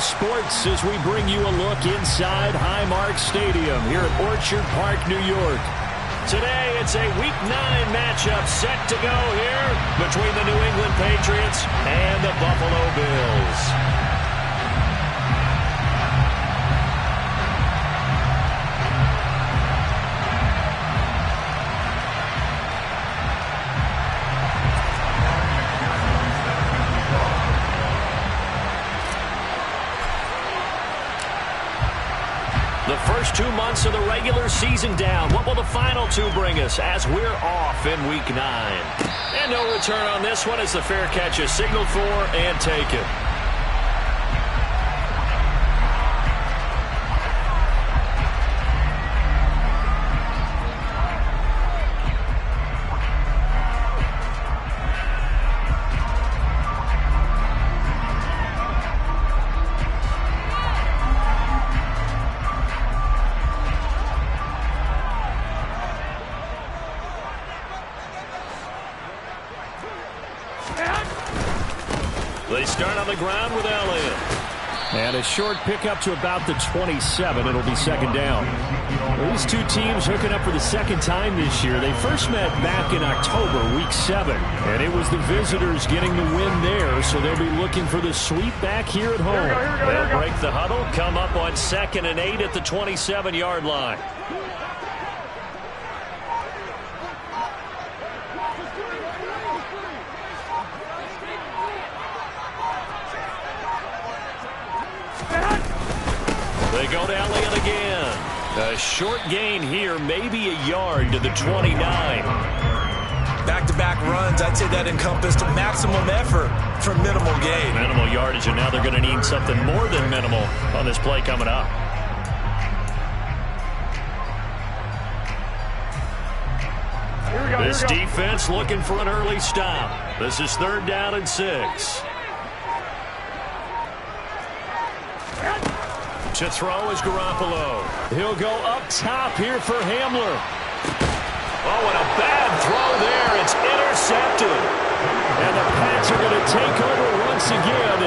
sports as we bring you a look inside Highmark Stadium here at Orchard Park, New York. Today, it's a Week 9 matchup set to go here between the New England Patriots and the Buffalo Bills. The first 2 months of the regular season down. What will the final 2 bring us as we're off in Week 9? And no return on this one as the fair catch is signaled for and taken. They start on the ground with Elliott. And a short pickup to about the 27. It'll be second down. These two teams hooking up for the second time this year. They first met back in October, Week 7. And it was the visitors getting the win there, so they'll be looking for the sweep back here at home. They'll break the huddle, come up on 2nd and 8 at the 27-yard line. They go to Elliott again. A short gain here, maybe a yard to the 29. Back-to-back runs, I'd say that encompassed maximum effort for minimal gain. Minimal yardage, and now they're going to need something more than minimal on this play coming up. This defense looking for an early stop. This is 3rd down and 6. To throw is Garoppolo. He'll go up top here for Hamler. Oh, and a bad throw there. It's intercepted. And the Pats are going to take over once again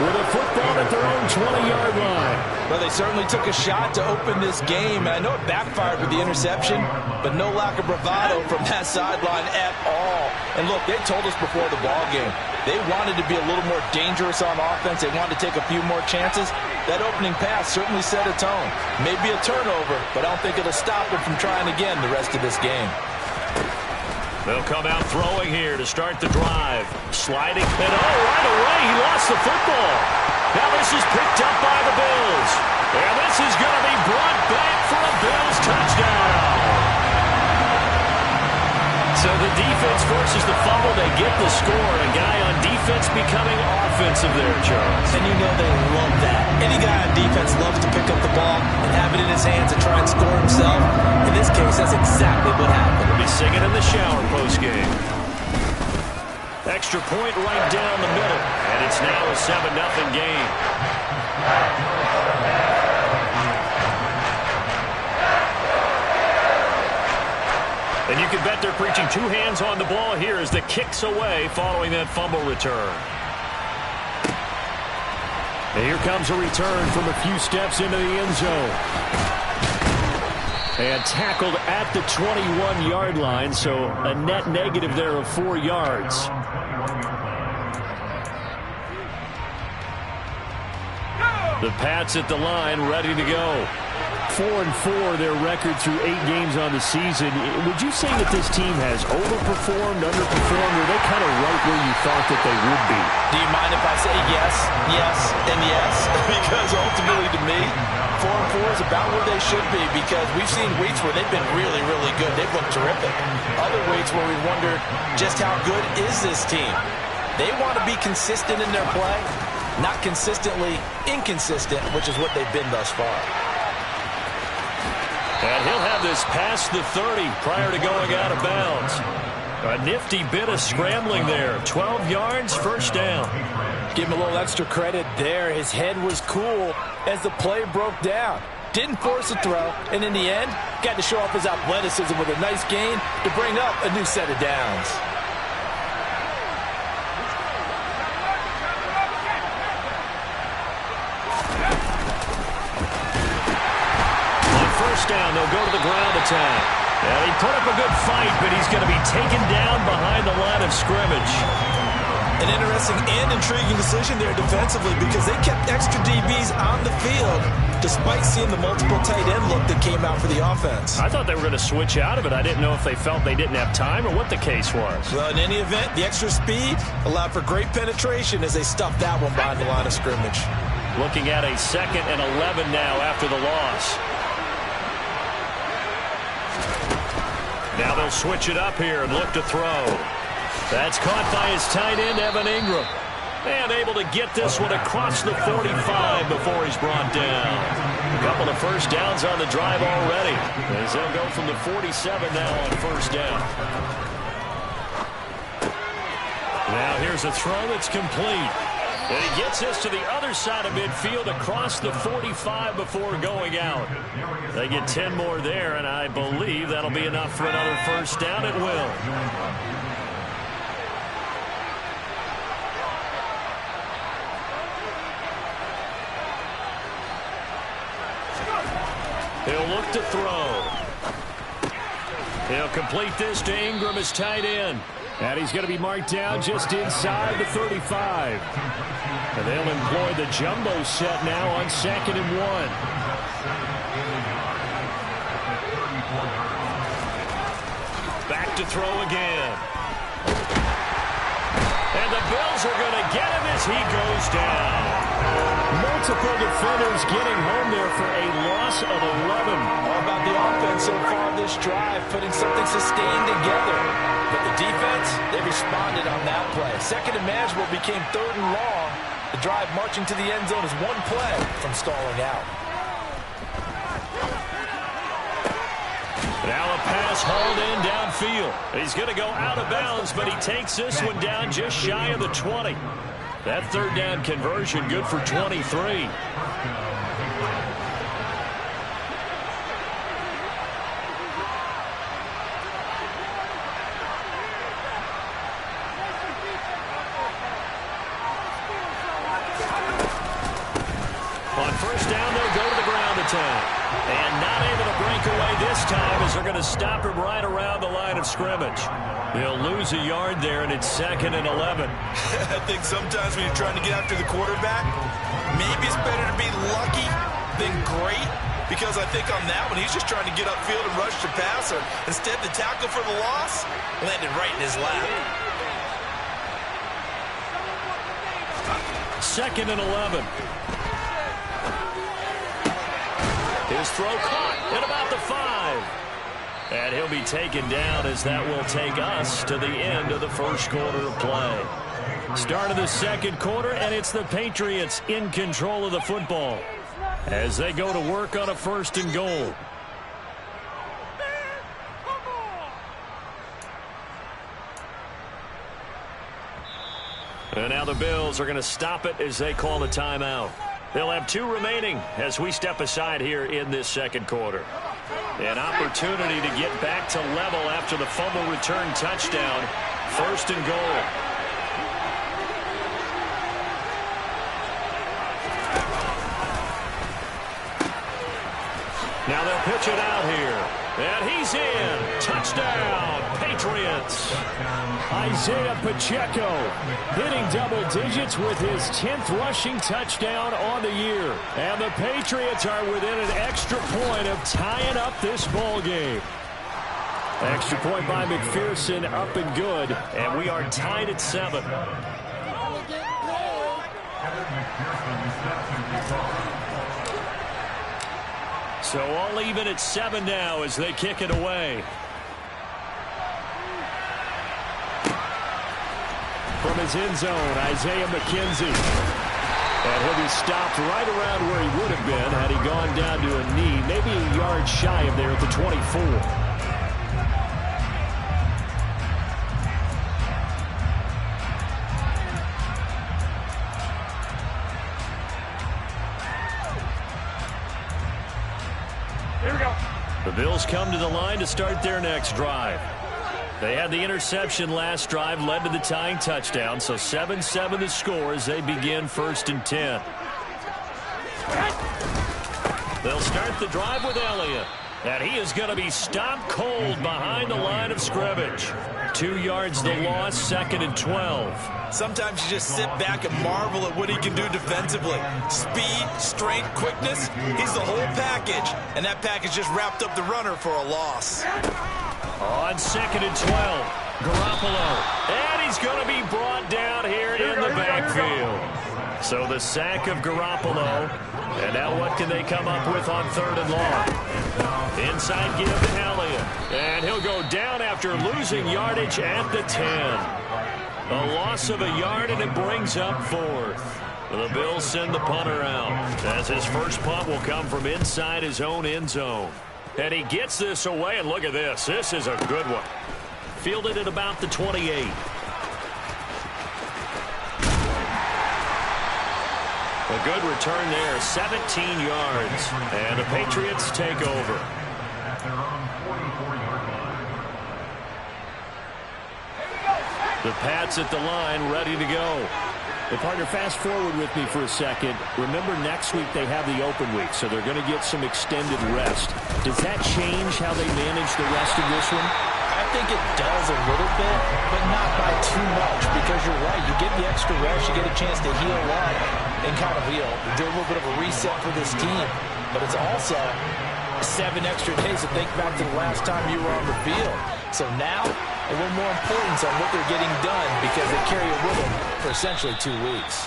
with a football at their own 20-yard line. Well, they certainly took a shot to open this game. And I know it backfired with the interception, but no lack of bravado from that sideline at all. And look, they told us before the ball game, they wanted to be a little more dangerous on offense. They wanted to take a few more chances. That opening pass certainly set a tone. Maybe a turnover, but I don't think it'll stop them from trying again the rest of this game. They'll come out throwing here to start the drive. Sliding, and right away he lost the football. Now this is picked up by the Bills. And this is going to be brought back for a Bills touchdown. So the defense forces the fumble. They get the score. A guy on defense becoming offensive there, Charles. And you know they love that. Any guy on defense loves to pick up the ball and have it in his hands and try and score himself. In this case, that's exactly what happened. He'll be singing in the shower postgame. Extra point right down the middle. And it's now a 7-0 game. And you can bet they're preaching 2 hands on the ball here as the kick's away following that fumble return. And here comes a return from a few steps into the end zone. And tackled at the 21-yard line, so a net negative there of 4 yards. The Pats at the line, ready to go. 4-4, their record through 8 games on the season. Would you say that this team has overperformed, underperformed, or are they kind of right where you thought that they would be? Do you mind if I say yes, yes, and yes? Because ultimately to me, 4-4 is about where they should be, because we've seen weeks where they've been really, really good. They've looked terrific. Other weeks where we wondered just how good is this team. They want to be consistent in their play, not consistently inconsistent, which is what they've been thus far. And he'll have this past the 30 prior to going out of bounds. A nifty bit of scrambling there. 12 yards, first down. Give him a little extra credit there. His head was cool as the play broke down. Didn't force a throw, and in the end, got to show off his athleticism with a nice gain to bring up a new set of downs. first down, they'll go to the ground attack. And he put up a good fight, but he's going to be taken down behind the line of scrimmage. An interesting and intriguing decision there defensively because they kept extra DBs on the field despite seeing the multiple tight end look that came out for the offense. I thought they were going to switch out of it. I didn't know if they felt they didn't have time or what the case was. Well, in any event, the extra speed allowed for great penetration as they stuffed that one behind the line of scrimmage. Looking at a 2nd and 11 now after the loss. Now they'll switch it up here and look to throw. That's caught by his tight end, Evan Ingram. And able to get this one across the 45 before he's brought down. A couple of first downs on the drive already. As they'll go from the 47 now on first down. Now here's a throw that's complete. And he gets this to the other side of midfield across the 45 before going out. They get 10 more there, and I believe that'll be enough for another first down. It will. He'll look to throw. He'll complete this to Ingram as tight end. And he's going to be marked down just inside the 35. And they'll employ the jumbo set now on 2nd and 1. Back to throw again. And the Bills are going to get him as he goes down. Multiple defenders getting home there for a loss of 11. All about the offense so far this drive, putting something sustained together. But the defense, they responded on that play. 2nd and manageable became 3rd and long. The drive marching to the end zone is one play from stalling out. Now a pass hauled in downfield. He's going to go out of bounds, but he takes this one down just shy of the 20. That 3rd down conversion good for 23. On first down, they'll go to the ground attack. And not able to break away this time as they're going to stop him right around the line of scrimmage. They'll lose a yard there, and it's 2nd and 11. I think sometimes when you're trying to get after the quarterback, maybe it's better to be lucky than great. Because I think on that one, he's just trying to get upfield and rush the passer. Instead, the tackle for the loss landed right in his lap. 2nd and 11. His throw caught at about the 5. And he'll be taken down as that will take us to the end of the first quarter of play. Start of the 2nd quarter, and it's the Patriots in control of the football as they go to work on a 1st and goal. And now the Bills are going to stop it as they call a timeout. They'll have 2 remaining as we step aside here in this 2nd quarter. An opportunity to get back to level after the fumble return touchdown. 1st and goal. Now they'll pitch it out here. And he's in. Touchdown, Patriots. Isaiah Pacheco hitting double digits with his 10th rushing touchdown on the year. And the Patriots are within an extra point of tying up this ball game. Extra point by McPherson, up and good. And we are tied at 7. So all even at 7 now as they kick it away. From his end zone, Isaiah McKenzie. And he'll be stopped right around where he would have been had he gone down to a knee, maybe a yard shy of there at the 24. Here we go. The Bills come to the line to start their next drive. They had the interception last drive, led to the tying touchdown, so 7-7 the score as they begin 1st and 10. They'll start the drive with Elliott. And he is going to be stopped cold behind the line of scrimmage. 2 yards the loss, 2nd and 12. Sometimes you just sit back and marvel at what he can do defensively. Speed, strength, quickness, he's the whole package. And that package just wrapped up the runner for a loss. On 2nd and 12, Garoppolo. And he's going to be brought down here in the backfield. So the sack of Garoppolo. And now what can they come up with on 3rd and long? Inside give to Elliott. And he'll go down after losing yardage at the 10. A loss of a yard, and it brings up 4th. The Bills send the punter out, as his first punt will come from inside his own end zone. And he gets this away, and look at this. This is a good one. Fielded at about the 28. A good return there, 17 yards. And the Patriots take over. The Pats at the line, ready to go. The partner, fast forward with me for a second. Remember, next week they have the open week, so they're going to get some extended rest. Does that change how they manage the rest of this one? I think it does a little bit, but not by too much, because you're right. You get the extra rest, you get a chance to heal up and kind of do a little bit of a reset for this team. But it's also 7 extra days to think back to the last time you were on the field. So now, a little more importance on what they're getting done, because they carry it with them for essentially 2 weeks.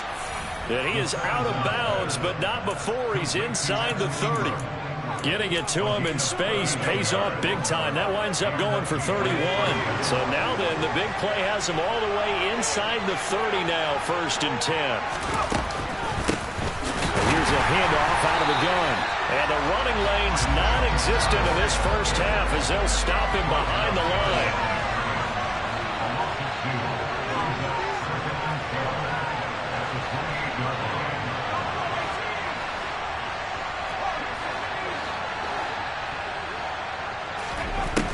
And he is out of bounds, but not before he's inside the 30. Getting it to him in space pays off big time. That winds up going for 31. So now then, the big play has him all the way inside the 30 now, 1st and 10. Here's a handoff out of the gun. And the running lane's non-existent in this first half, as they'll stop him behind the line.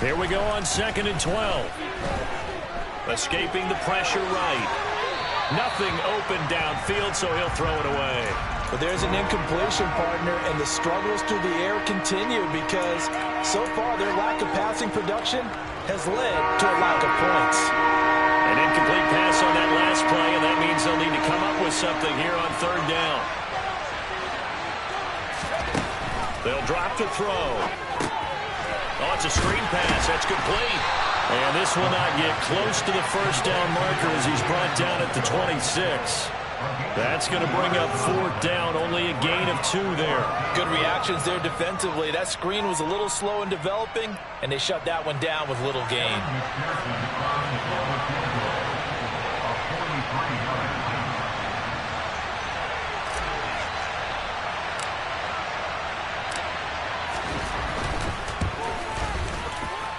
Here we go on 2nd and 12. Escaping the pressure right. Nothing open downfield, so he'll throw it away. But there's an incompletion, partner, and the struggles through the air continue, because so far their lack of passing production has led to a lack of points. An incomplete pass on that last play, and that means they'll need to come up with something here on 3rd down. They'll drop to throw. Oh, it's a screen pass. That's complete. And this will not get close to the first down marker as he's brought down at the 26. That's going to bring up 4th down. Only a gain of 2 there. Good reactions there defensively. That screen was a little slow in developing, and they shut that one down with little gain.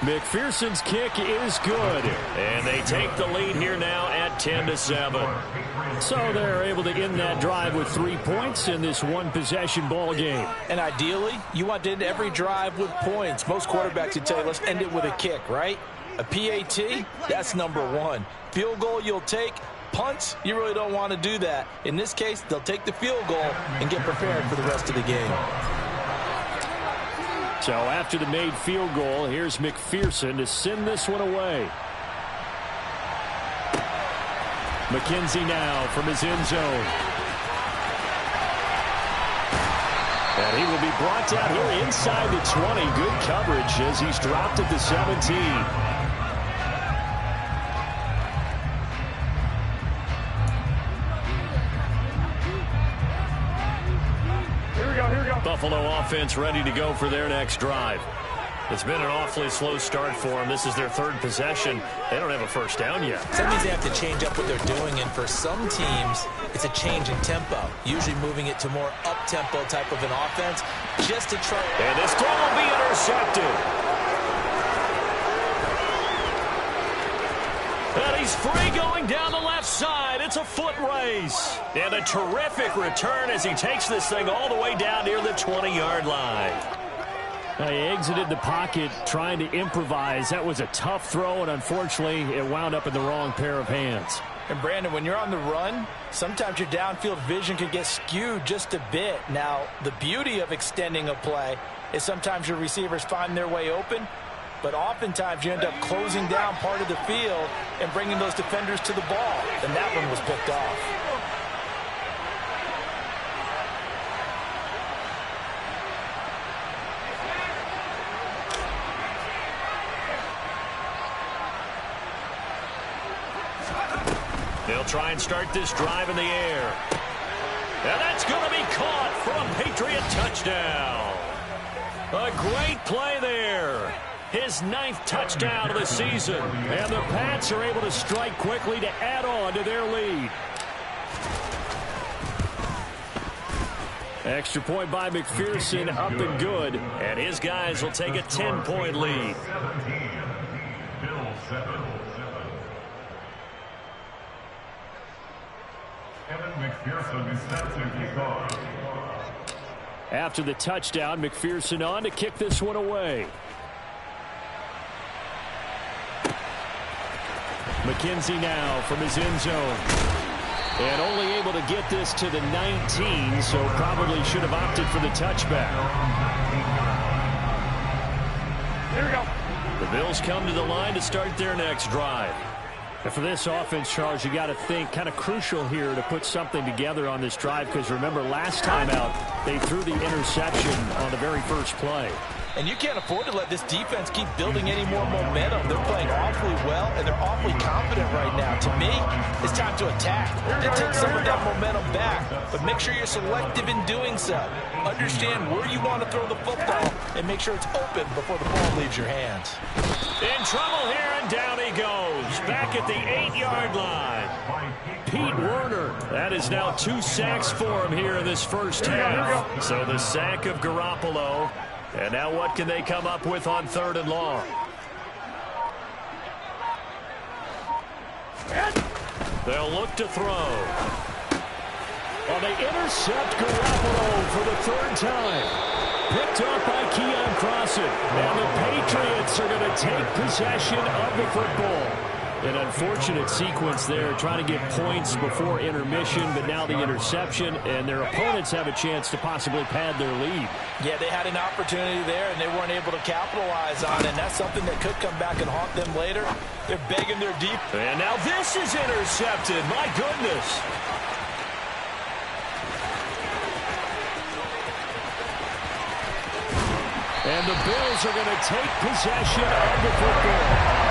McPherson's kick is good, and they take the lead here now at 10-7. So they're able to end that drive with 3 points in this one-possession ball game. And ideally, you want to end every drive with points. Most quarterbacks would tell you, let's end it with a kick, right? A PAT, that's number 1. Field goal you'll take. Punts, you really don't want to do that. In this case, they'll take the field goal and get prepared for the rest of the game. So after the made field goal, here's McPherson to send this one away. McKenzie now from his end zone. And he will be brought down here inside the 20. Good coverage as he's dropped at the 17. Buffalo offense ready to go for their next drive. It's been an awfully slow start for them. This is their 3rd possession. They don't have a first down yet. That means they have to change up what they're doing, and for some teams, it's a change in tempo, usually moving it to more up-tempo type of an offense, just to try. And this throw will be intercepted. And he's free going down the left side. It's a foot race. And a terrific return as he takes this thing all the way down near the 20-yard line. He exited the pocket trying to improvise. That was a tough throw, and unfortunately, it wound up in the wrong pair of hands. And Brandon, when you're on the run, sometimes your downfield vision can get skewed just a bit. Now, the beauty of extending a play is sometimes your receivers find their way open, but oftentimes you end up closing down part of the field and bringing those defenders to the ball. And that one was picked off. They'll try and start this drive in the air. And that's going to be caught for a Patriot touchdown. A great play there. His 9th touchdown of the season. And the Pats are able to strike quickly to add on to their lead. Extra point by McPherson, up and good. And his guys will take a 10-point lead. After the touchdown, McPherson on to kick this one away. McKenzie now from his end zone. And only able to get this to the 19, so probably should have opted for the touchback. Here we go. The Bills come to the line to start their next drive. And for this offense, Charles, you got to think kind of crucial here to put something together on this drive, because remember last time out they threw the interception on the very first play. And you can't afford to let this defense keep building any more momentum. They're playing awfully well, and they're awfully confident right now. To me, it's time to attack. To take some of that momentum back, but make sure you're selective in doing so. Understand where you want to throw the football, and make sure it's open before the ball leaves your hands. In trouble here, and down he goes. Back at the 8-yard line. Pete Werner. That is now 2 sacks for him here in this first half. So the sack of Garoppolo. And now what can they come up with on 3rd and long? They'll look to throw. Well, they intercept Garoppolo for the 3rd time. Picked up by Keon Crossan. And the Patriots are going to take possession of the football. An unfortunate sequence there, trying to get points before intermission, but now the interception, and their opponents have a chance to possibly pad their lead. Yeah, they had an opportunity there, and they weren't able to capitalize on it, and that's something that could come back and haunt them later. They're begging their deep. And now this is intercepted. My goodness. And the Bills are going to take possession of the football.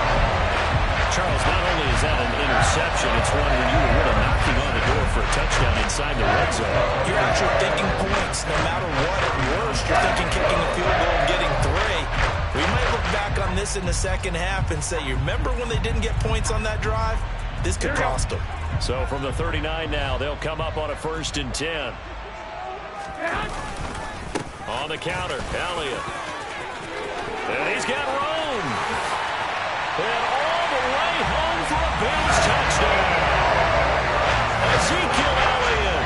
Charles, not only is that an interception, it's one where you were really knocking on the door for a touchdown inside the red zone. You're actually thinking points no matter what. At worst, you're thinking kicking a field goal and getting 3. We might look back on this in the second half and say, you remember when they didn't get points on that drive? This could cost them. So from the 39 now, they'll come up on a 1st and 10. On the counter, Elliott. And he's got room. And all the way home for a Bills touchdown. Ezekiel Elliott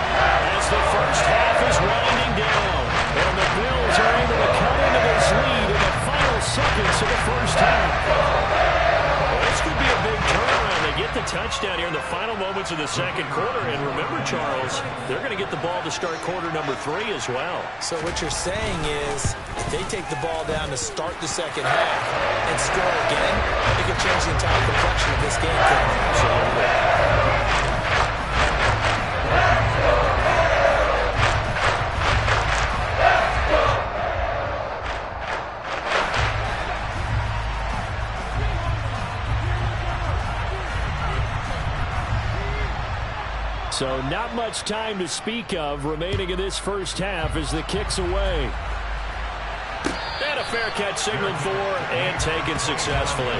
as the first half is winding down. And the Bills are able to cut into this lead in the final seconds of the first half. Well, this could be a big turnaround. They get the touchdown here in the final moments of the second quarter. And remember, Charles, they're going to get the ball to start quarter number 3 as well. So what you're saying is if they take the ball down to start the second half and score again, it could change the entire complexion of this game. Absolutely. So not much time to speak of remaining in this first half as the kick's away. And a fair catch signaled for and taken successfully.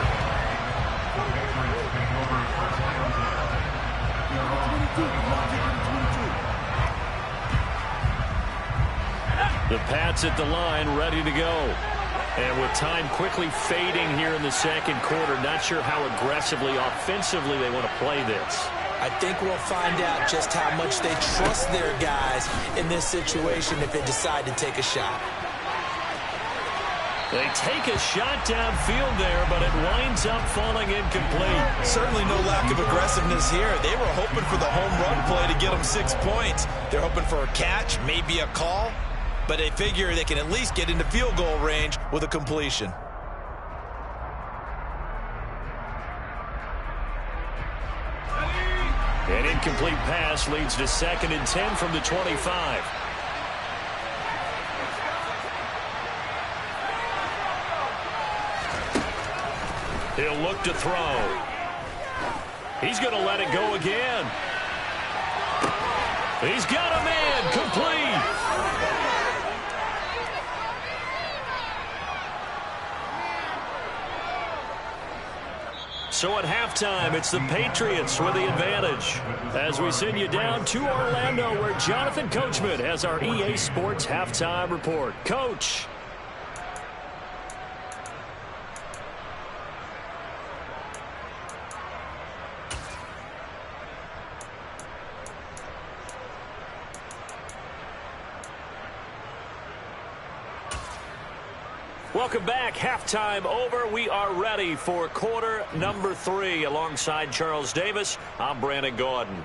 The Pats at the line, ready to go. And with time quickly fading here in the second quarter, not sure how aggressively, offensively they want to play this. I think we'll find out just how much they trust their guys in this situation if they decide to take a shot. They take a shot downfield there, but it winds up falling incomplete. Certainly no lack of aggressiveness here. They were hoping for the home run play to get them 6 points. They're hoping for a catch, maybe a call, but they figure they can at least get into field goal range with a completion. An incomplete pass leads to 2nd and 10 from the 25. He'll look to throw. He's going to let it go again. He's got a man. Complete. So at halftime, it's the Patriots with the advantage. As we send you down to Orlando, where Jonathan Coachman has our EA Sports halftime report. Coach. Welcome back. Halftime over. We are ready for quarter number 3. Alongside Charles Davis, I'm Brandon Gordon.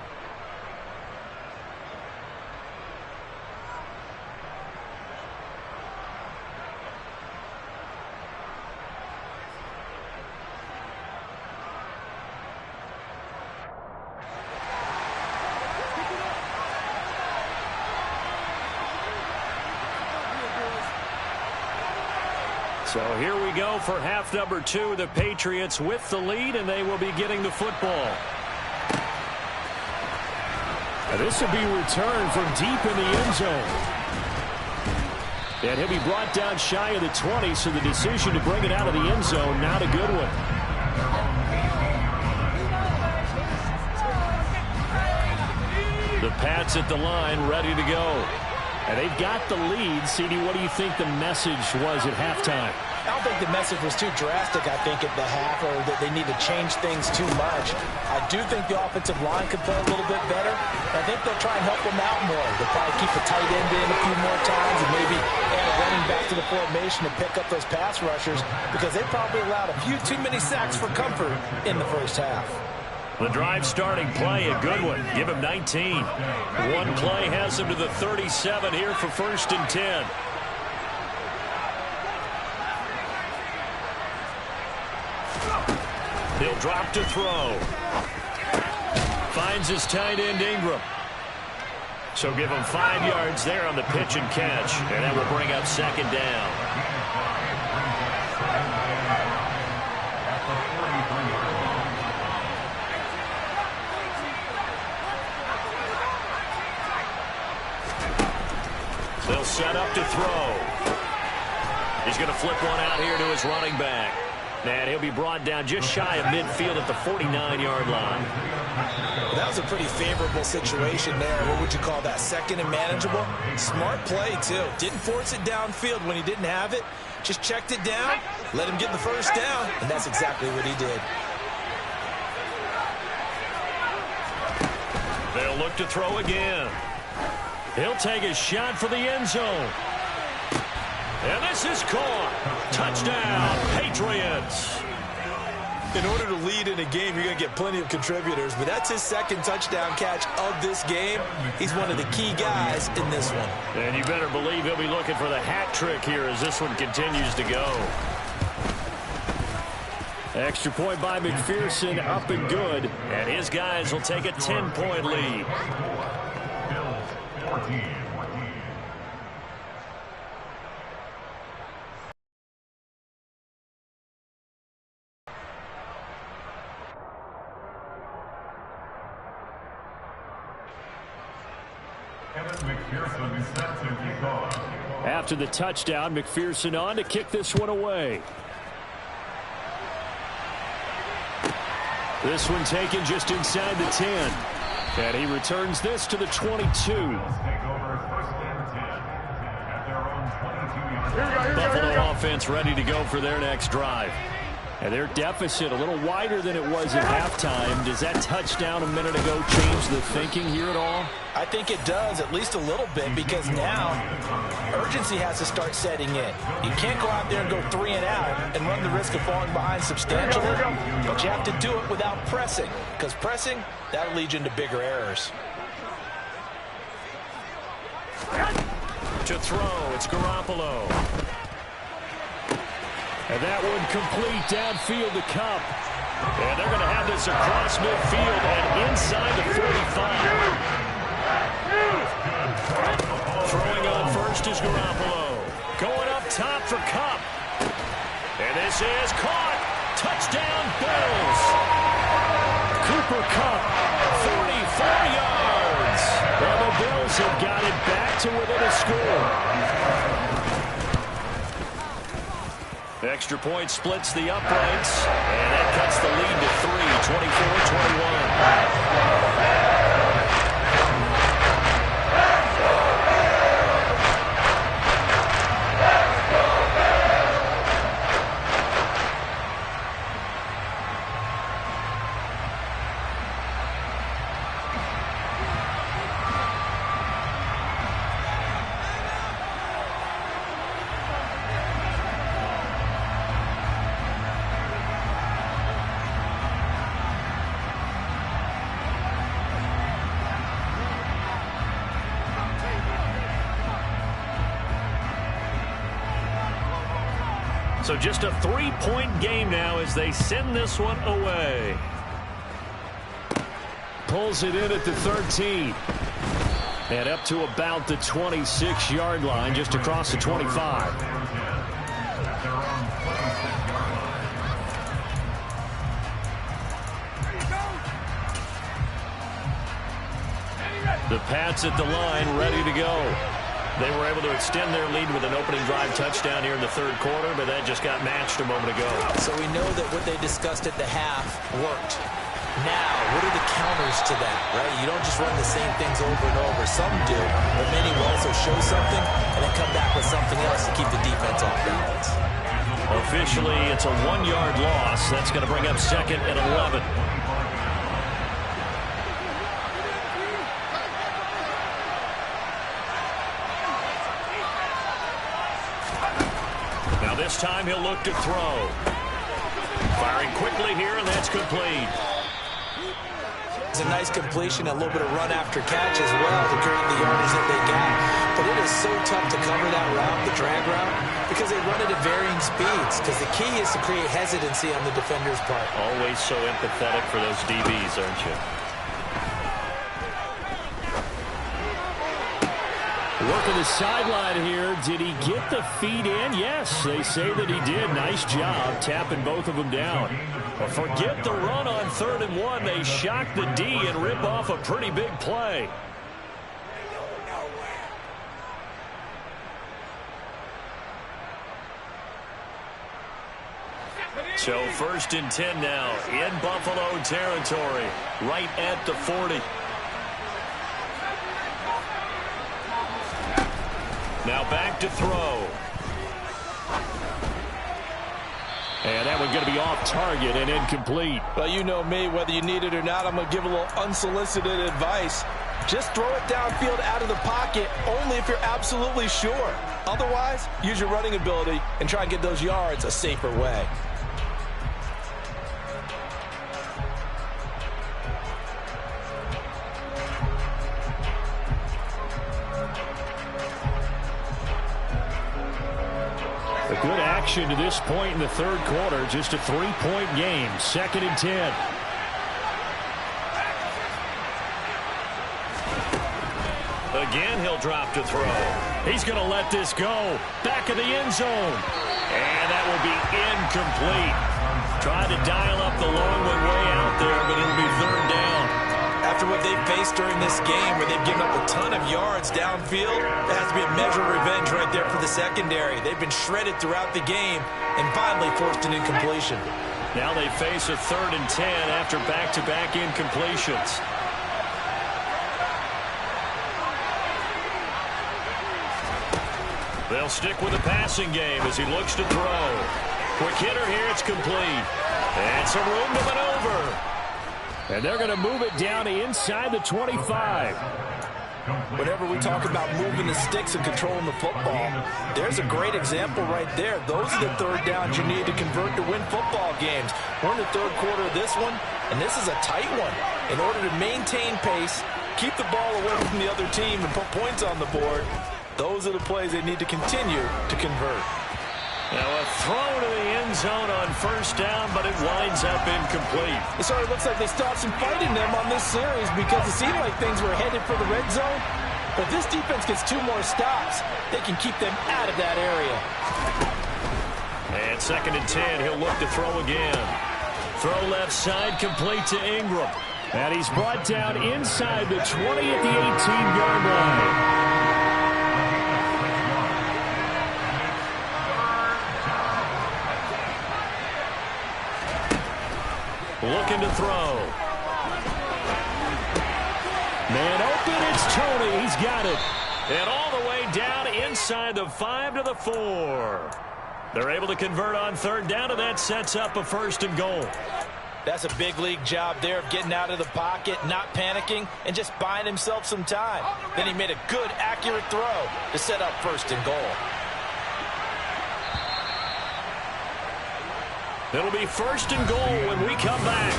So here we go for half number 2. The Patriots with the lead, and they will be getting the football. And this will be returned from deep in the end zone. And he'll be brought down shy of the 20, so the decision to bring it out of the end zone, not a good one. The Pats at the line, ready to go. And they've got the lead. CD, what do you think the message was at halftime? I don't think the message was too drastic, I think, at the half, or that they need to change things too much. I do think the offensive line could play a little bit better. I think they'll try and help them out more. They'll probably keep a tight end in a few more times and maybe add a running back to the formation to pick up those pass rushers, because they probably allowed a few too many sacks for comfort in the first half. The drive starting play, a good one. Give him 19. One play has him to the 37 here for 1st and 10. He'll drop to throw. Finds his tight end Ingram. So give him 5 yards there on the pitch and catch. And that will bring up 2nd down. They'll set up to throw. He's going to flip one out here to his running back. And he'll be brought down just shy of midfield at the 49-yard line. That was a pretty favorable situation there. What would you call that? 2nd and manageable? Smart play, too. Didn't force it downfield when he didn't have it. Just checked it down, let him get the first down, and that's exactly what he did. They'll look to throw again. He'll take a shot for the end zone. And this is caught. Touchdown, Patriots. In order to lead in a game, you're going to get plenty of contributors, but that's his 2nd touchdown catch of this game. He's one of the key guys in this one. And you better believe he'll be looking for the hat trick here as this one continues to go. Extra point by McPherson, up and good. And his guys will take a 10-point lead. After the touchdown, McPherson on to kick this one away. This one taken just inside the 10. And he returns this to the 22. Buffalo offense ready to go for their next drive. And their deficit a little wider than it was at halftime. Does that touchdown a minute ago change the thinking here at all? I think it does, at least a little bit, because now urgency has to start setting in. You can't go out there and go 3 and out and run the risk of falling behind substantially, but you have to do it without pressing, because pressing, that'll lead you into bigger errors. To throw, it's Garoppolo. And that one complete downfield to Kupp. And they're going to have this across midfield and inside the 45. Throwing on first is Garoppolo. Going up top for Kupp. And this is caught. Touchdown, Bills. Cooper Kupp, 44 yards. Well, the Bills have got it back to within a score. Extra point splits the uprights, and that cuts the lead to 3, 24-21. So just a 3-point game now as they send this one away. Pulls it in at the 13. And up to about the 26-yard line, just across the 25. The Pats at the line, ready to go. They were able to extend their lead with an opening drive touchdown here in the third quarter, but that just got matched a moment ago. So we know that what they discussed at the half worked. Now, what are the counters to that, right? You don't just run the same things over and over. Some do, but many will also show something and then come back with something else to keep the defense off balance. Officially, it's a 1-yard loss. That's going to bring up 2nd and 11. This time he'll look to throw. Firing quickly here, and that's complete. It's a nice completion, a little bit of run after catch as well to create the yardage that they got. But it is so tough to cover that route, the drag route, because they run it at varying speeds. Because the key is to create hesitancy on the defender's part. Always so empathetic for those DBs, aren't you? Working the sideline here. Did he get the feet in? Yes, they say that he did. Nice job tapping both of them down. But forget the run on 3rd and 1. They shock the D and rip off a pretty big play. So 1st and 10 now in Buffalo territory, right at the 40. Now back to throw. And that one's going to be off target and incomplete. Well, you know me, whether you need it or not, I'm going to give a little unsolicited advice. Just throw it downfield out of the pocket only if you're absolutely sure. Otherwise, use your running ability and try and get those yards a safer way. Good action to this point in the third quarter. Just a 3-point game. 2nd and 10. Again, he'll drop to throw. He's going to let this go. Back of the end zone. And that will be incomplete. Tried to dial up the long one way out there, but it'll be 3rd down. After what they've faced during this game, where they've given up a ton of yards downfield, there has to be a measure of revenge right there for the secondary. They've been shredded throughout the game and finally forced an incompletion. Now they face a 3rd and 10 after back-to-back incompletions. They'll stick with the passing game as he looks to throw. Quick hitter here, it's complete. And some room to maneuver. And they're going to move it down to inside the 25. Whenever we talk about moving the sticks and controlling the football, there's a great example right there. Those are the third downs you need to convert to win football games. We're in the third quarter of this one, and this is a tight one. In order to maintain pace, keep the ball away from the other team, and put points on the board, those are the plays they need to continue to convert. Now a throw to the end zone on first down, but it winds up incomplete. It sort of looks like they stopped some fight in them on this series because it seemed like things were headed for the red zone. But this defense gets 2 more stops. They can keep them out of that area. And 2nd and 10, he'll look to throw again. Throw left side, complete to Ingram. And he's brought down inside the 20 at the 18-yard line. Looking to throw. Man open, it's Tony. He's got it. And all the way down inside the 5 to the 4. They're able to convert on third down, and that sets up a 1st and goal. That's a big league job there of getting out of the pocket, not panicking, and just buying himself some time. Then he made a good, accurate throw to set up 1st and goal. It'll be 1st and goal when we come back.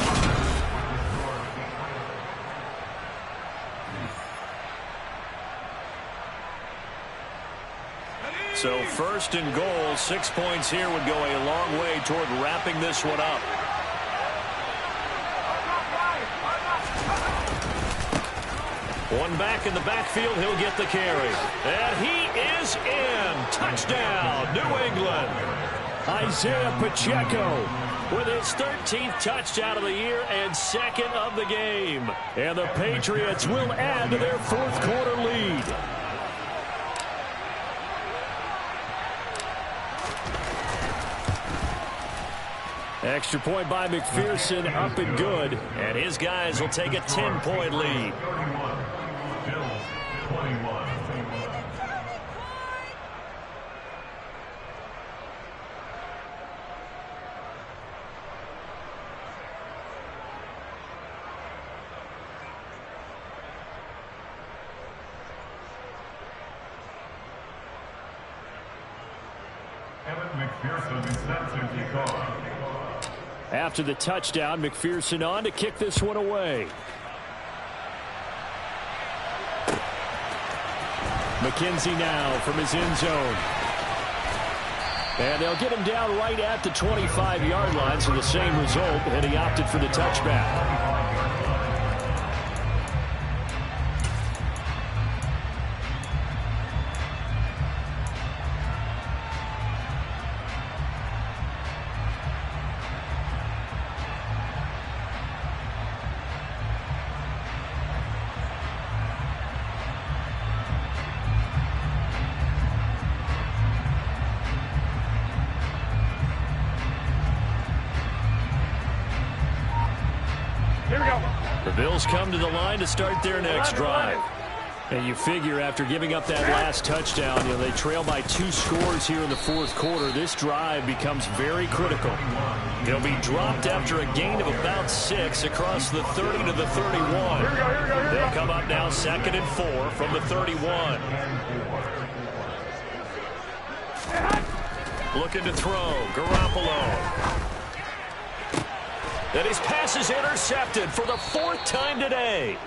So 1st and goal, 6 points here would go a long way toward wrapping this one up. One back in the backfield, he'll get the carry. And he is in. Touchdown, New England. Isaiah Pacheco with his 13th touchdown of the year and 2nd of the game. And the Patriots will add to their 4th quarter lead. Extra point by McPherson, up and good. And his guys will take a 10-point lead. Bills 21. McPherson is set to kick off. After the touchdown, McPherson on to kick this one away. McKenzie now from his end zone. And they'll get him down right at the 25-yard line, so the same result, and he opted for the touchback. The Bills come to the line to start their next drive. And you figure after giving up that last touchdown, they trail by 2 scores here in the 4th quarter. This drive becomes very critical. They'll be dropped after a gain of about 6 across the 30 to the 31. They'll come up now 2nd and 4 from the 31. Looking to throw. Garoppolo. And his pass is intercepted for the 4th time today.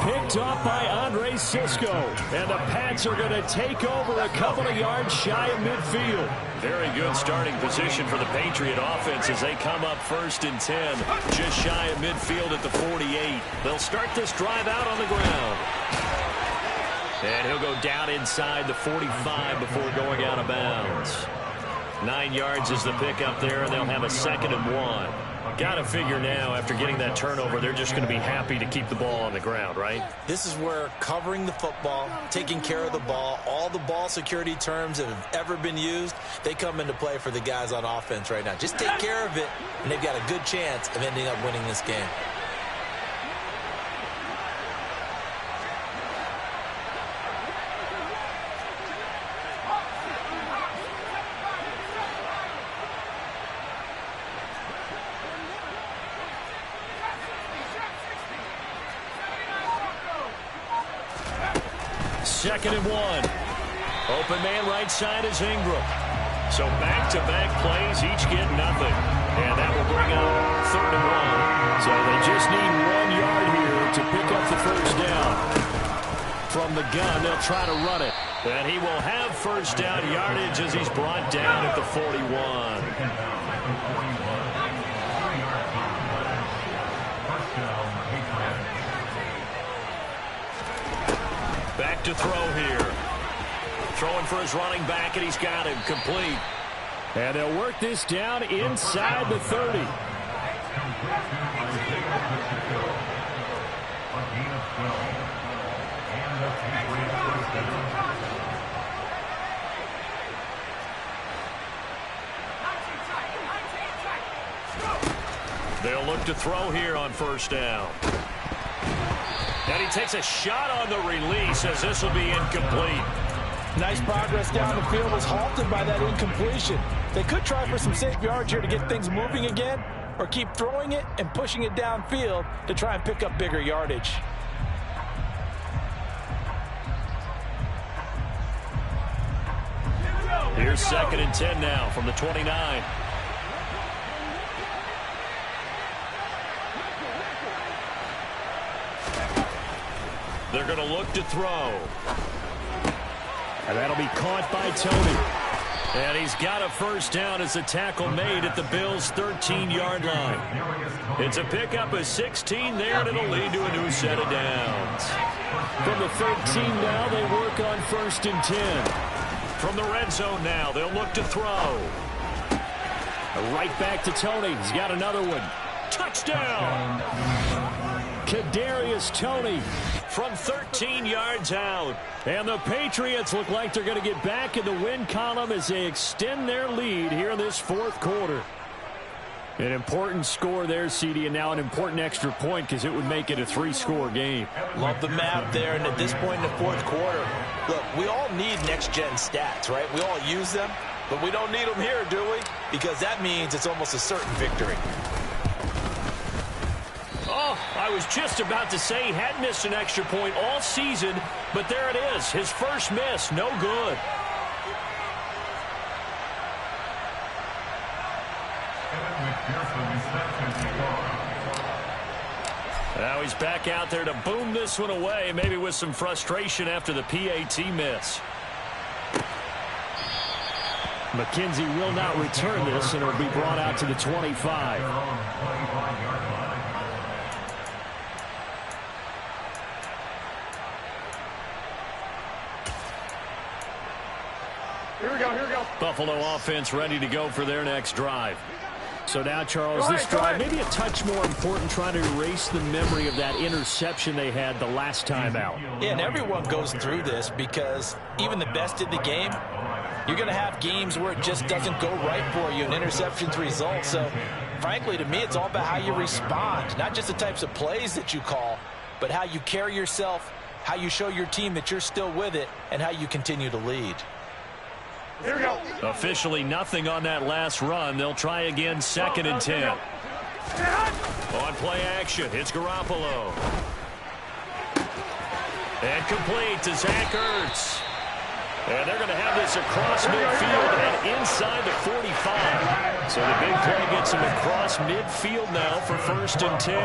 Picked off by Andre Sisco. And the Pats are going to take over a couple of yards shy of midfield. Very good starting position for the Patriot offense as they come up 1st and 10. Just shy of midfield at the 48. They'll start this drive out on the ground. And he'll go down inside the 45 before going out of bounds. 9 yards is the pickup there, and they'll have a 2nd and 1. Got to figure now, after getting that turnover, they're just going to be happy to keep the ball on the ground, right? This is where covering the football, taking care of the ball, all the ball security terms that have ever been used, they come into play for the guys on offense right now. Just take care of it, and they've got a good chance of ending up winning this game. 2nd and 1. Open man right side is Ingram. So back-to-back plays, each get nothing. And that will bring up 3rd and 1. So they just need 1 yard here to pick up the first down. From the gun, they'll try to run it. And he will have first down yardage as he's brought down at the 41. Back to throw here. Throwing for his running back, and he's got him complete. And they'll work this down inside the 30. They'll look to throw here on first down. And he takes a shot on the release as this will be incomplete. Nice progress down the field was halted by that incompletion. They could try for some safe yards here to get things moving again, or keep throwing it and pushing it downfield to try and pick up bigger yardage. Here's 2nd and 10 now from the 29. They're going to look to throw. And that'll be caught by Tony. And he's got a first down as a tackle made at the Bills' 13-yard line. It's a pickup of 16 there, and it'll lead to a new set of downs. From the 13 now, they work on 1st and 10. From the red zone now, they'll look to throw. Right back to Tony. He's got another one. Touchdown! Kadarius Toney from 13 yards out. And the Patriots look like they're going to get back in the win column as they extend their lead here in this 4th quarter. An important score there, CD, and now an important extra point because it would make it a 3-score game. Love the map there, and at this point in the 4th quarter, look, we all need next-gen stats, right? We all use them, but we don't need them here, do we? Because that means it's almost a certain victory. Oh, I was just about to say he had missed an extra point all season, but there it is. His first miss, no good. Now he's back out there to boom this one away, maybe with some frustration after the PAT miss. McKenzie will not return this, and it'll be brought out to the 25. Here we go. Buffalo offense ready to go for their next drive. So now, Charles, this drive maybe a touch more important, trying to erase the memory of that interception they had the last time out. Yeah, and everyone goes through this because even the best in the game, you're going to have games where it just doesn't go right for you and interceptions result. So, frankly, to me, it's all about how you respond, not just the types of plays that you call, but how you carry yourself, how you show your team that you're still with it, and how you continue to lead. Here we go. Officially nothing on that last run. They'll try again, 2nd and 10. On play action, it's Garoppolo. And complete to Zach Ertz. And they're going to have this across midfield and inside the 45. So the big play gets him across midfield now for 1st and 10.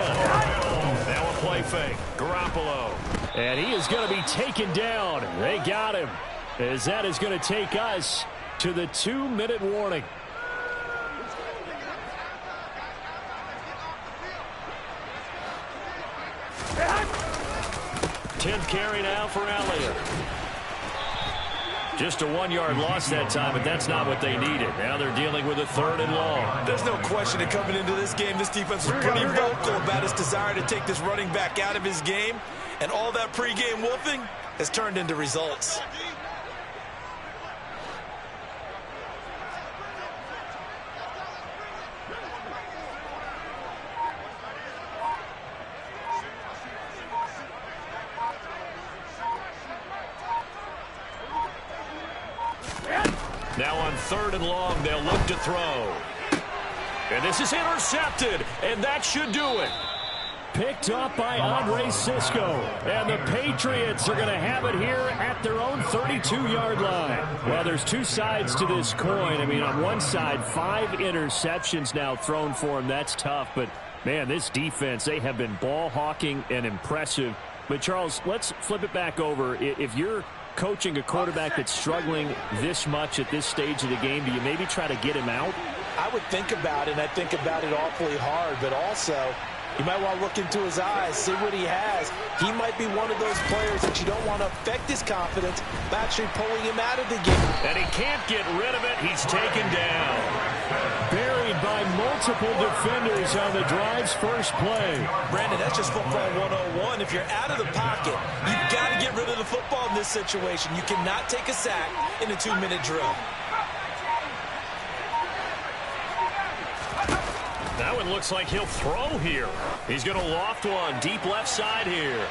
Now a play fake. Garoppolo. And he is going to be taken down. They got him. As that is going to take us to the 2-minute warning. Tenth carry now for Elliott. Just a 1-yard loss that time, but that's not what they needed. Now they're dealing with a 3rd and long. There's no question that coming into this game, this defense was pretty vocal about its desire to take this running back out of his game. And all that pregame wolfing has turned into results. Now on 3rd and long, they'll look to throw. And this is intercepted, and that should do it. Picked off by Andre Sisco. And the Patriots are going to have it here at their own 32-yard line. Well, there's two sides to this coin. I mean, on one side, 5 interceptions now thrown for him. That's tough. But, man, this defense, they have been ball hawking and impressive. But, Charles, let's flip it back over. If you're coaching a quarterback that's struggling this much at this stage of the game, do you maybe try to get him out? I would think about it, and I think about it awfully hard. But also, you might want to look into his eyes, see what he has. He might be one of those players that you don't want to affect his confidence by actually pulling him out of the game. And he can't get rid of it. He's taken down. Buried by multiple defenders on the drive's first play. Brandon, that's just football 101. If you're out of the pocket, you've got to get rid of the football in this situation. You cannot take a sack in a 2-minute drill. That one looks like he'll throw here. He's going to loft one deep left side here.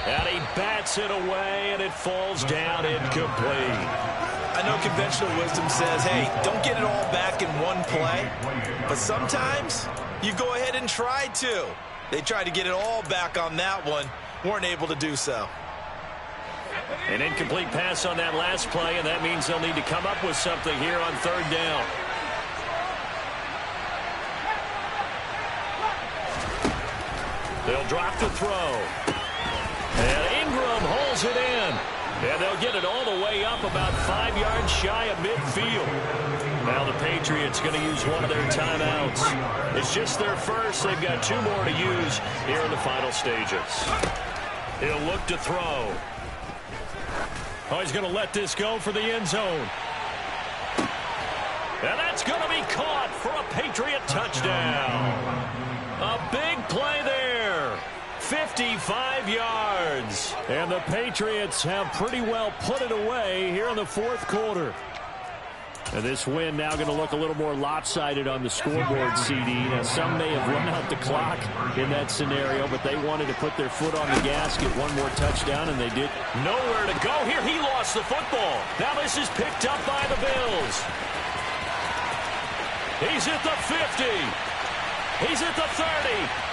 And he bats it away, and it falls down incomplete. I know conventional wisdom says, hey, don't get it all back in one play. But sometimes you go ahead and try to. They tried to get it all back on that one. Weren't able to do so. An incomplete pass on that last play, and that means they'll need to come up with something here on 3rd down. They'll drop the throw. And Ingram holds it in. And they'll get it all the way up about 5 yards shy of midfield. Now the Patriots going to use one of their timeouts. It's just their first. They've got 2 more to use here in the final stages. He'll look to throw. Oh, he's going to let this go for the end zone. And that's going to be caught for a Patriot touchdown. A big play there. 55 yards. And the Patriots have pretty well put it away here in the 4th quarter. And this win now going to look a little more lopsided on the scoreboard, CD. Now, some may have run out the clock in that scenario, but they wanted to put their foot on the gas, get one more touchdown, and they did. Nowhere to go here. He lost the football. Now this is picked up by the Bills. He's at the 50. He's at the 30.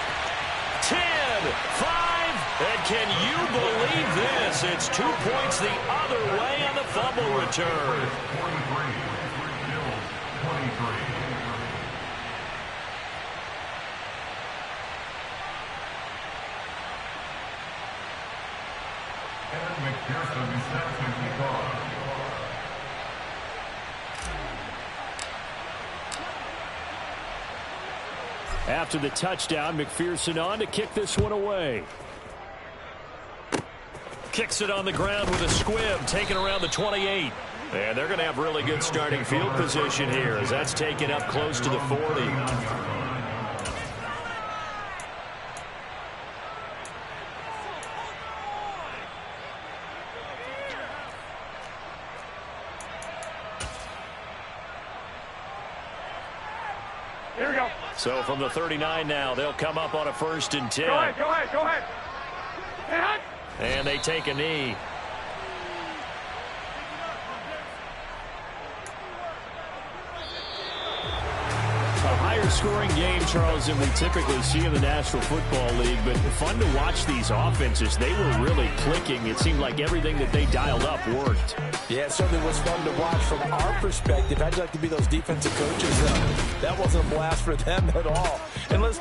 10, 5, and can you believe this? It's 2 points the other way on the fumble return. 23, Bills 23. And McPherson steps into guard. After the touchdown, McPherson on to kick this one away. Kicks it on the ground with a squib, taken around the 28. And they're going to have really good starting field position here as that's taken up close to the 40. Here we go. So from the 39 now, they'll come up on a 1st and 10. Go ahead, go ahead, go ahead. Hey, Hunt. And they take a knee. A higher scoring game, Charles, than we typically see in the National Football League, but fun to watch these offenses. They were really clicking. It seemed like everything that they dialed up worked. Yeah, it certainly was fun to watch from our perspective. I'd like to be those defensive coaches. That wasn't a blast for them at all. And let's